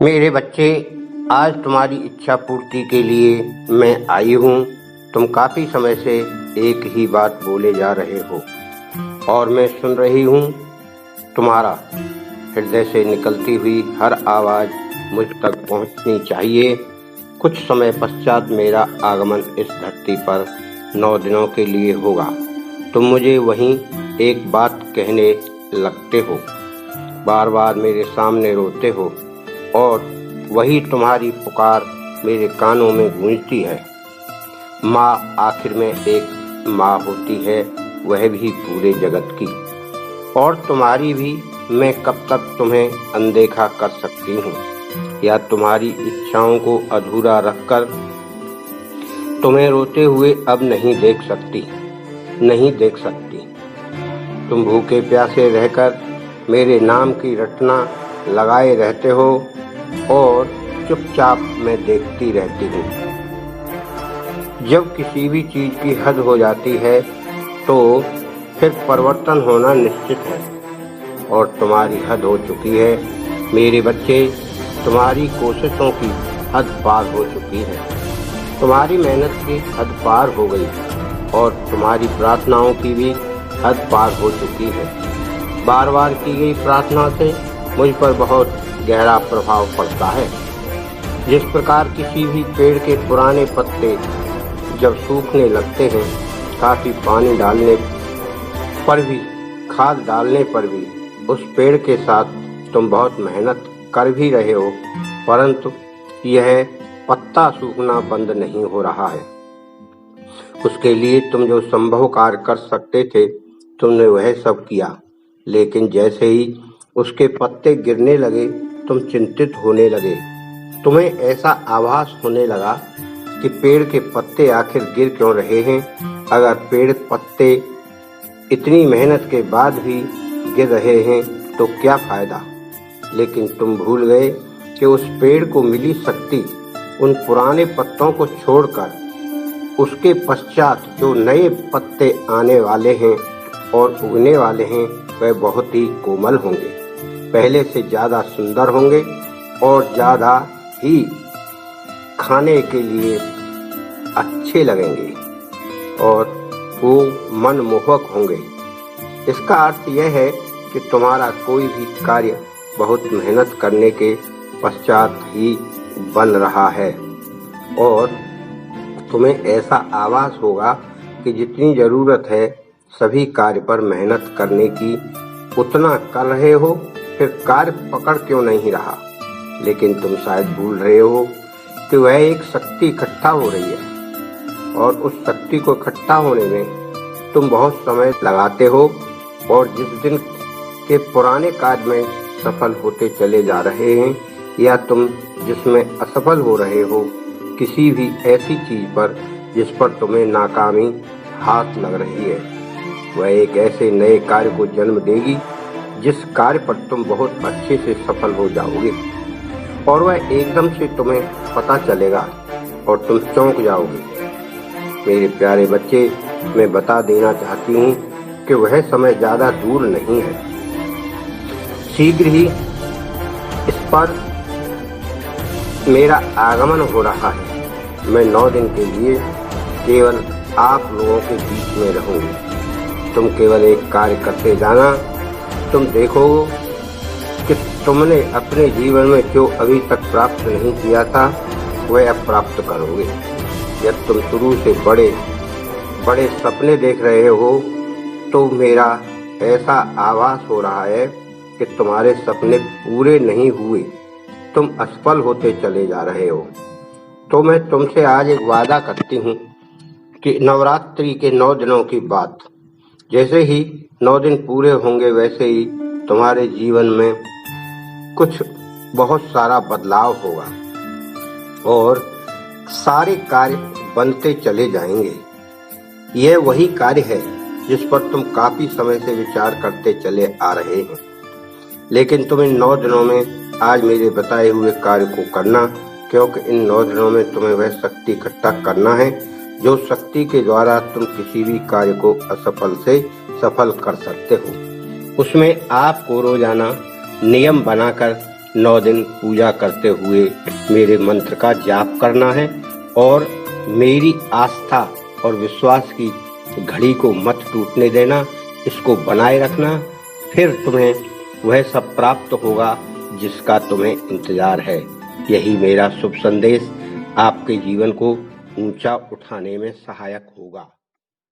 मेरे बच्चे, आज तुम्हारी इच्छा पूर्ति के लिए मैं आई हूँ। तुम काफी समय से एक ही बात बोले जा रहे हो और मैं सुन रही हूँ। तुम्हारा हृदय से निकलती हुई हर आवाज मुझ तक पहुँचनी चाहिए। कुछ समय पश्चात मेरा आगमन इस धरती पर 9 दिनों के लिए होगा। तुम मुझे वहीं एक बात कहने लगते हो, बार बार मेरे सामने रोते हो और वही तुम्हारी पुकार मेरे कानों में गूंजती है। माँ आखिर में एक माँ होती है, वह भी पूरे जगत की, और तुम्हारी भी। मैं कब तक तुम्हें अनदेखा कर सकती हूँ या तुम्हारी इच्छाओं को अधूरा रखकर तुम्हें रोते हुए अब नहीं देख सकती। तुम भूखे प्यासे रहकर मेरे नाम की रटना लगाए रहते हो और चुपचाप मैं देखती रहती हूँ। जब किसी भी चीज की हद हो जाती है तो फिर परिवर्तन होना निश्चित है, और तुम्हारी हद हो चुकी है। मेरे बच्चे, तुम्हारी कोशिशों की हद पार हो चुकी है, तुम्हारी मेहनत की हद पार हो गई और तुम्हारी प्रार्थनाओं की भी हद पार हो चुकी है। बार बार की गई प्रार्थना से मुझ पर बहुत गहरा प्रभाव पड़ता है। जिस प्रकार किसी भी पेड़ के पुराने पत्ते जब सूखने लगते हैं, काफी पानी डालने पर भी, खाद डालने पर भी उस पेड़ के साथ तुम बहुत मेहनत कर भी रहे हो, परंतु यह पत्ता सूखना बंद नहीं हो रहा है। उसके लिए तुम जो संभव कार्य कर सकते थे, तुमने वह सब किया, लेकिन जैसे ही उसके पत्ते गिरने लगे तुम चिंतित होने लगे। तुम्हें ऐसा आभास होने लगा कि पेड़ के पत्ते आखिर गिर क्यों रहे हैं। अगर पेड़ पत्ते इतनी मेहनत के बाद भी गिर रहे हैं तो क्या फायदा। लेकिन तुम भूल गए कि उस पेड़ को मिली शक्ति उन पुराने पत्तों को छोड़कर उसके पश्चात जो नए पत्ते आने वाले हैं और उगने वाले हैं, वह बहुत ही कोमल होंगे, पहले से ज्यादा सुंदर होंगे और ज्यादा ही खाने के लिए अच्छे लगेंगे और वो मनमोहक होंगे। इसका अर्थ यह है कि तुम्हारा कोई भी कार्य बहुत मेहनत करने के पश्चात ही बन रहा है, और तुम्हें ऐसा आभास होगा कि जितनी जरूरत है सभी कार्य पर मेहनत करने की उतना कर रहे हो, फिर कार्य पकड़ क्यों नहीं रहा। लेकिन तुम शायद भूल रहे हो कि वह एक शक्ति इकट्ठा हो रही है, और उस शक्ति को इकट्ठा होने में तुम बहुत समय लगाते हो, और जिस दिन के पुराने कार्य में सफल होते चले जा रहे हैं या तुम जिसमें असफल हो रहे हो, किसी भी ऐसी चीज पर जिस पर तुम्हें नाकामी हाथ लग रही है, वह एक ऐसे नए कार्य को जन्म देगी जिस कार्य पर तुम बहुत अच्छे से सफल हो जाओगे, और वह एकदम से तुम्हें पता चलेगा और तुम चौंक जाओगे। मेरे प्यारे बच्चे, मैं बता देना चाहती हूँ कि वह समय ज्यादा दूर नहीं है। शीघ्र ही इस पर मेरा आगमन हो रहा है। मैं 9 दिन के लिए केवल आप लोगों के बीच में रहूंगी। तुम केवल एक कार्य करते जाना। तुम देखोगे कि तुमने अपने जीवन में जो अभी तक प्राप्त नहीं किया था, वह अब प्राप्त करोगे। जब तुम शुरू से बड़े बड़े सपने देख रहे हो, तो मेरा ऐसा आभास हो रहा है कि तुम्हारे सपने पूरे नहीं हुए, तुम असफल होते चले जा रहे हो। तो मैं तुमसे आज एक वादा करती हूँ कि नवरात्रि के 9 दिनों की बात, जैसे ही 9 दिन पूरे होंगे, वैसे ही तुम्हारे जीवन में कुछ बहुत सारा बदलाव होगा और सारे कार्य बनते चले जाएंगे। यह वही कार्य है जिस पर तुम काफी समय से विचार करते चले आ रहे हैं, लेकिन तुम इन 9 दिनों में आज मेरे बताए हुए कार्य को करना, क्योंकि इन 9 दिनों में तुम्हें वह शक्ति इकट्ठा करना है जो शक्ति के द्वारा तुम किसी भी कार्य को असफल से सफल कर सकते हो। उसमें आपको रोजाना नियम बनाकर 9 दिन पूजा करते हुए मेरे मंत्र का जाप करना है और मेरी आस्था और विश्वास की घड़ी को मत टूटने देना, इसको बनाए रखना। फिर तुम्हें वह सब प्राप्त होगा जिसका तुम्हें इंतजार है। यही मेरा शुभ संदेश आपके जीवन को ऊंचा उठाने में सहायक होगा।